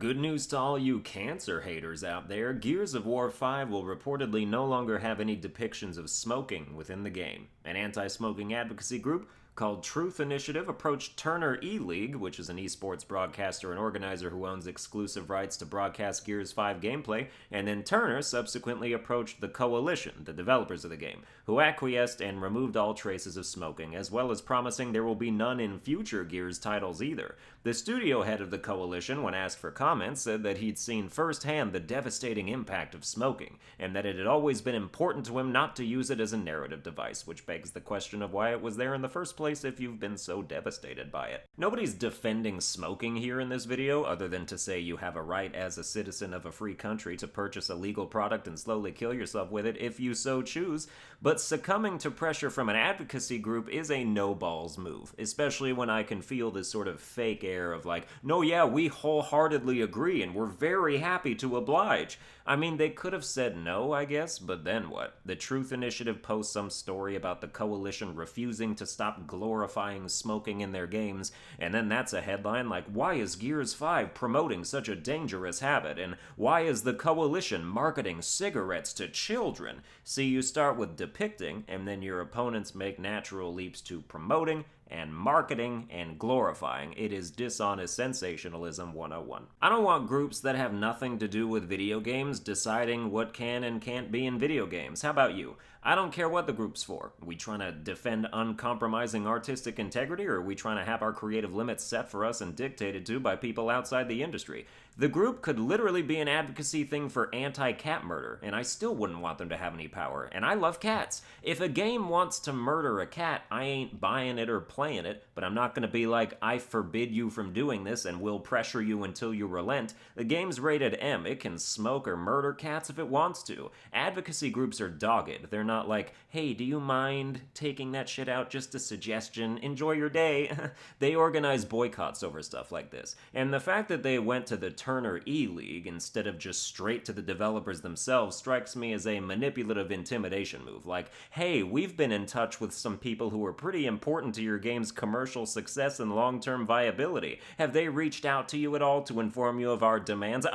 Good news to all you cancer haters out there, Gears of War 5 will reportedly no longer have any depictions of smoking within the game. An anti-smoking advocacy group called Truth Initiative approached Turner E-League, which is an esports broadcaster and organizer who owns exclusive rights to broadcast Gears 5 gameplay, and then Turner subsequently approached the Coalition, the developers of the game, who acquiesced and removed all traces of smoking, as well as promising there will be none in future Gears titles either. The studio head of the Coalition, when asked for comments, said that he'd seen firsthand the devastating impact of smoking, and that it had always been important to him not to use it as a narrative device, which begs the question of why it was there in the first place if you've been so devastated by it. Nobody's defending smoking here in this video, other than to say you have a right as a citizen of a free country to purchase a legal product and slowly kill yourself with it if you so choose, but succumbing to pressure from an advocacy group is a no-balls move, especially when I can feel this sort of fake air of like, no yeah, we wholeheartedly agree and we're very happy to oblige. I mean, they could have said no, I guess, but then what? The Truth Initiative posts some story about the Coalition refusing to stop glorifying smoking in their games, and then that's a headline like, why is Gears 5 promoting such a dangerous habit, and why is the Coalition marketing cigarettes to children? See, you start with depicting, and then your opponents make natural leaps to promoting, and marketing, and glorifying. It is dishonest sensationalism 101. I don't want groups that have nothing to do with video games deciding what can and can't be in video games. How about you? I don't care what the group's for. Are we trying to defend uncompromising artistic integrity, or are we trying to have our creative limits set for us and dictated to by people outside the industry? The group could literally be an advocacy thing for anti-cat murder, and I still wouldn't want them to have any power, and I love cats. If a game wants to murder a cat, I ain't buying it or playing it, but I'm not going to be like, I forbid you from doing this and will pressure you until you relent. The game's rated M. It can smoke or murder cats if it wants to. Advocacy groups are dogged. They're not like, hey, do you mind taking that shit out? Just a suggestion. Enjoy your day. They organize boycotts over stuff like this. And the fact that they went to the Turner E-League instead of just straight to the developers themselves strikes me as a manipulative intimidation move. Like, hey, we've been in touch with some people who are pretty important to your game's commercial success and long-term viability. Have they reached out to you at all to inform you of our demands?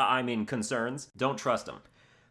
Concerns? Don't trust them.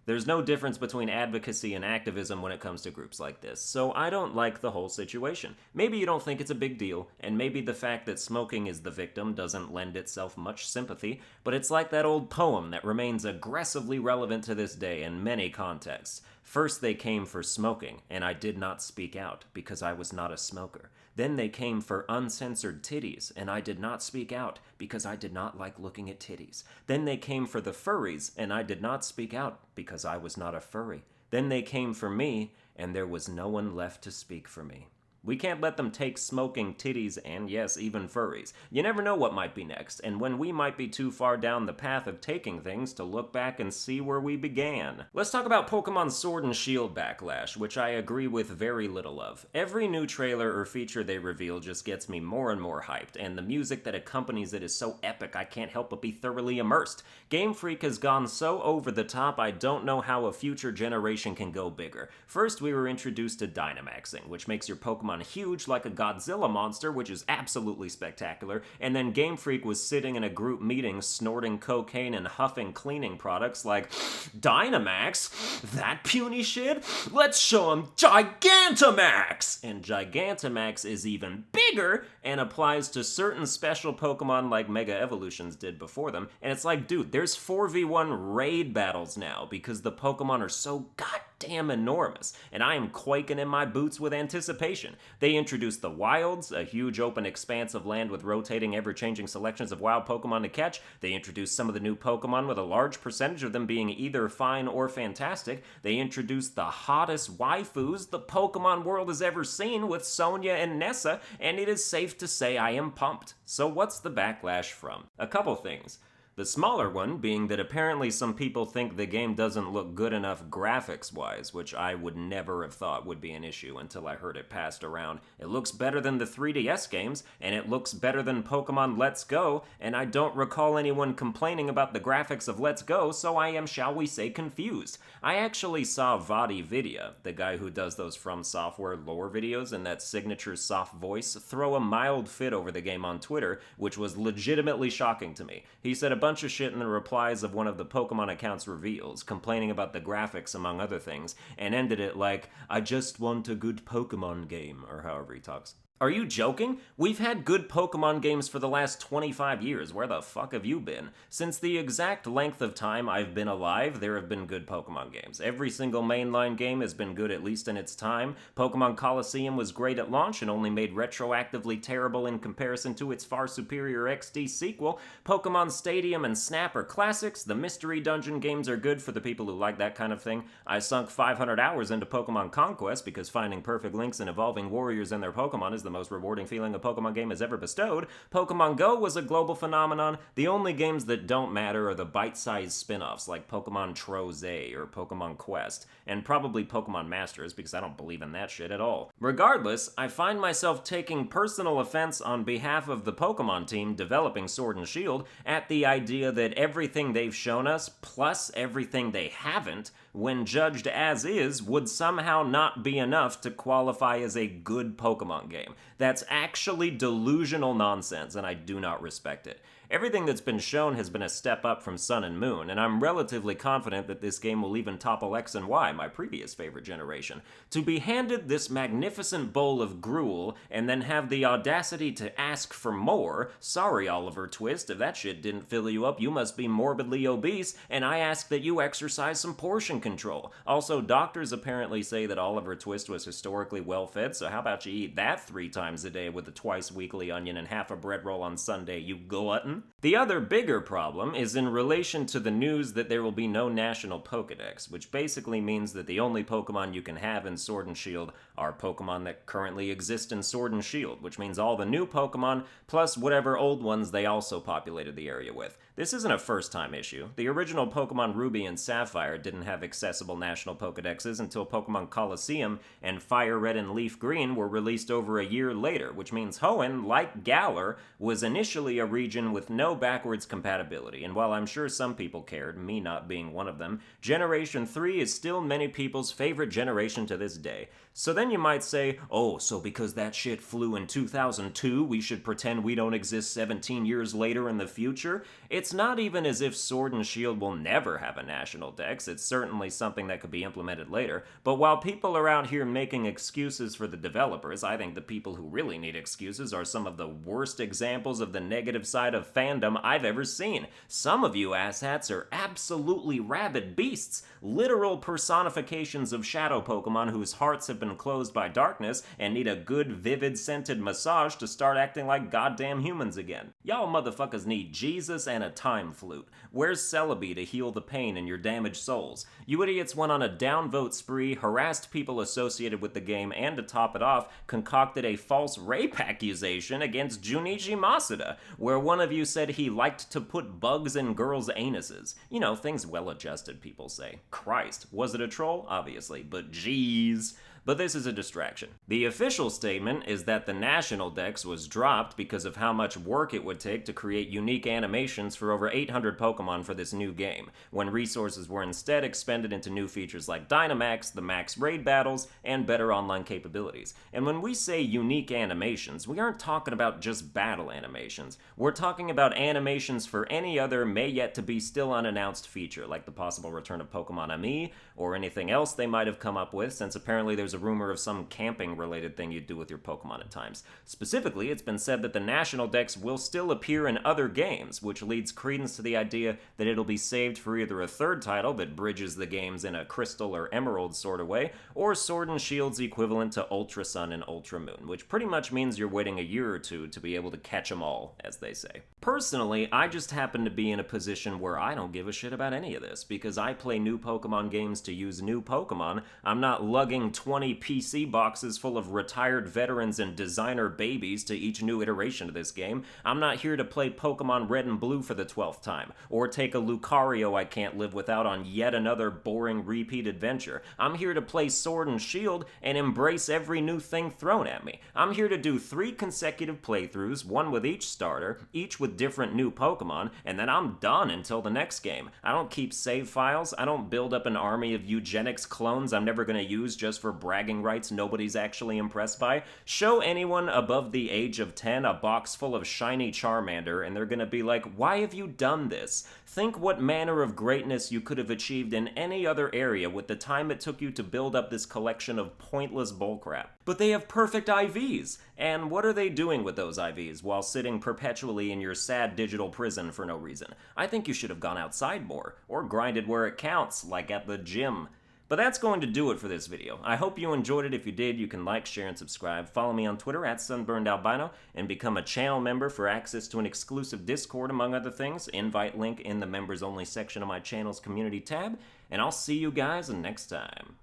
There's no difference between advocacy and activism when it comes to groups like this, so I don't like the whole situation. Maybe you don't think it's a big deal, and maybe the fact that smoking is the victim doesn't lend itself much sympathy, but it's like that old poem that remains aggressively relevant to this day in many contexts. First they came for smoking, and I did not speak out, because I was not a smoker. Then they came for uncensored titties, and I did not speak out, because I did not like looking at titties. Then they came for the furries, and I did not speak out, because I was not a furry. Then they came for me, and there was no one left to speak for me. We can't let them take smoking, titties, and yes, even furries. You never know what might be next, and when we might be too far down the path of taking things to look back and see where we began. Let's talk about Pokemon Sword and Shield Backlash, which I agree with very little of. Every new trailer or feature they reveal just gets me more and more hyped, and the music that accompanies it is so epic I can't help but be thoroughly immersed. Game Freak has gone so over the top I don't know how a future generation can go bigger. First, we were introduced to Dynamaxing, which makes your Pokemon huge like a Godzilla monster, which is absolutely spectacular, and then Game Freak was sitting in a group meeting snorting cocaine and huffing cleaning products like, Dynamax? That puny shit? Let's show him Gigantamax! And Gigantamax is even bigger and applies to certain special Pokemon like Mega Evolutions did before them, and it's like, dude, there's 4v1 raid battles now because the Pokemon are so goddamn enormous, and I am quaking in my boots with anticipation. They introduced the Wilds, a huge open expanse of land with rotating, ever-changing selections of wild Pokemon to catch. They introduced some of the new Pokemon with a large percentage of them being either fine or fantastic. They introduced the hottest waifus the Pokemon world has ever seen with Sonia and Nessa, and it is safe to say I am pumped. So what's the backlash from? A couple things. The smaller one being that apparently some people think the game doesn't look good enough graphics-wise, which I would never have thought would be an issue until I heard it passed around. It looks better than the 3DS games, and it looks better than Pokemon Let's Go, and I don't recall anyone complaining about the graphics of Let's Go, so I am, shall we say, confused. I actually saw VaatiVidya, the guy who does those From Software lore videos and that signature soft voice, throw a mild fit over the game on Twitter, which was legitimately shocking to me. He said a bunch of shit in the replies of one of the Pokemon account's reveals, complaining about the graphics among other things, and ended it like, "I just want a good Pokemon game," or however he talks. Are you joking? We've had good Pokemon games for the last 25 years. Where the fuck have you been? Since the exact length of time I've been alive, there have been good Pokemon games. Every single mainline game has been good at least in its time. Pokemon Coliseum was great at launch and only made retroactively terrible in comparison to its far superior XD sequel. Pokemon Stadium and Snap are classics. The Mystery Dungeon games are good for the people who like that kind of thing. I sunk 500 hours into Pokemon Conquest because finding perfect links and evolving warriors and their Pokemon is the most rewarding feeling a Pokemon game has ever bestowed. Pokemon Go was a global phenomenon. The only games that don't matter are the bite-sized spin-offs like Pokemon Troze or Pokemon Quest, and probably Pokemon Masters because I don't believe in that shit at all. Regardless, I find myself taking personal offense on behalf of the Pokemon team developing Sword and Shield at the idea that everything they've shown us, plus everything they haven't, when judged as is, would somehow not be enough to qualify as a good Pokemon game. That's actually delusional nonsense, and I do not respect it. Everything that's been shown has been a step up from Sun and Moon, and I'm relatively confident that this game will even topple X and Y, my previous favorite generation. To be handed this magnificent bowl of gruel, and then have the audacity to ask for more, sorry Oliver Twist, if that shit didn't fill you up, you must be morbidly obese, and I ask that you exercise some portion control. Also, doctors apparently say that Oliver Twist was historically well-fed, so how about you eat that 3 times a day with a twice-weekly onion and half a bread roll on Sunday, you glutton? The other bigger problem is in relation to the news that there will be no national Pokedex, which basically means that the only Pokemon you can have in Sword and Shield are Pokemon that currently exist in Sword and Shield, which means all the new Pokemon, plus whatever old ones they also populated the area with. This isn't a first-time issue. The original Pokemon Ruby and Sapphire didn't have accessible national Pokedexes until Pokemon Coliseum and Fire Red and Leaf Green were released over a year later, which means Hoenn, like Galar, was initially a region with no backwards compatibility, and while I'm sure some people cared, me not being one of them, Generation 3 is still many people's favorite generation to this day. So then you might say, oh, so because that shit flew in 2002, we should pretend we don't exist 17 years later in the future? It's not even as if Sword and Shield will never have a national dex. It's certainly something that could be implemented later. But while people are out here making excuses for the developers, I think the people who really need excuses are some of the worst examples of the negative side of fandom I've ever seen. Some of you asshats are absolutely rabid beasts, literal personifications of shadow Pokemon whose hearts have been closed by darkness and need a good, vivid, scented massage to start acting like goddamn humans again. Y'all motherfuckers need Jesus and a time flute. Where's Celebi to heal the pain in your damaged souls? You idiots went on a downvote spree, harassed people associated with the game, and to top it off, concocted a false rape accusation against Junichi Masuda, where one of you said he liked to put bugs in girls' anuses. You know, things well-adjusted, people say. Christ, was it a troll? Obviously, but jeez. But this is a distraction. The official statement is that the national dex was dropped because of how much work it would take to create unique animations for over 800 Pokemon for this new game, when resources were instead expended into new features like Dynamax, the max raid battles, and better online capabilities. And when we say unique animations, we aren't talking about just battle animations. We're talking about animations for any other may-yet-to-be still unannounced feature, like the possible return of Pokemon Ami, or anything else they might have come up with, since apparently there's a rumor of some camping-related thing you'd do with your Pokemon at times. Specifically, it's been said that the national dex will still appear in other games, which leads credence to the idea that it'll be saved for either a third title that bridges the games in a Crystal or Emerald sort of way, or Sword and Shield's equivalent to Ultra Sun and Ultra Moon, which pretty much means you're waiting a year or two to be able to catch them all, as they say. Personally, I just happen to be in a position where I don't give a shit about any of this, because I play new Pokemon games to use new Pokemon. I'm not lugging 20 PC boxes full of retired veterans and designer babies to each new iteration of this game. I'm not here to play Pokemon Red and Blue for the 12th time, or take a Lucario I can't live without on yet another boring repeat adventure. I'm here to play Sword and Shield and embrace every new thing thrown at me. I'm here to do 3 consecutive playthroughs, one with each starter, each with different new Pokemon, and then I'm done until the next game. I don't keep save files, I don't build up an army of eugenics clones I'm never gonna use just for bragging rights nobody's actually impressed by. Show anyone above the age of 10 a box full of shiny Charmander, and they're gonna be like, why have you done this? Think what manner of greatness you could have achieved in any other area with the time it took you to build up this collection of pointless bullcrap. But they have perfect IVs, and what are they doing with those IVs while sitting perpetually in your sad digital prison for no reason? I think you should have gone outside more, or grinded where it counts, like at the gym. But that's going to do it for this video. I hope you enjoyed it. If you did, you can like, share, and subscribe. Follow me on Twitter at Sunburned Albino, and become a channel member for access to an exclusive Discord, among other things. Invite link in the members only section of my channel's community tab, and I'll see you guys next time.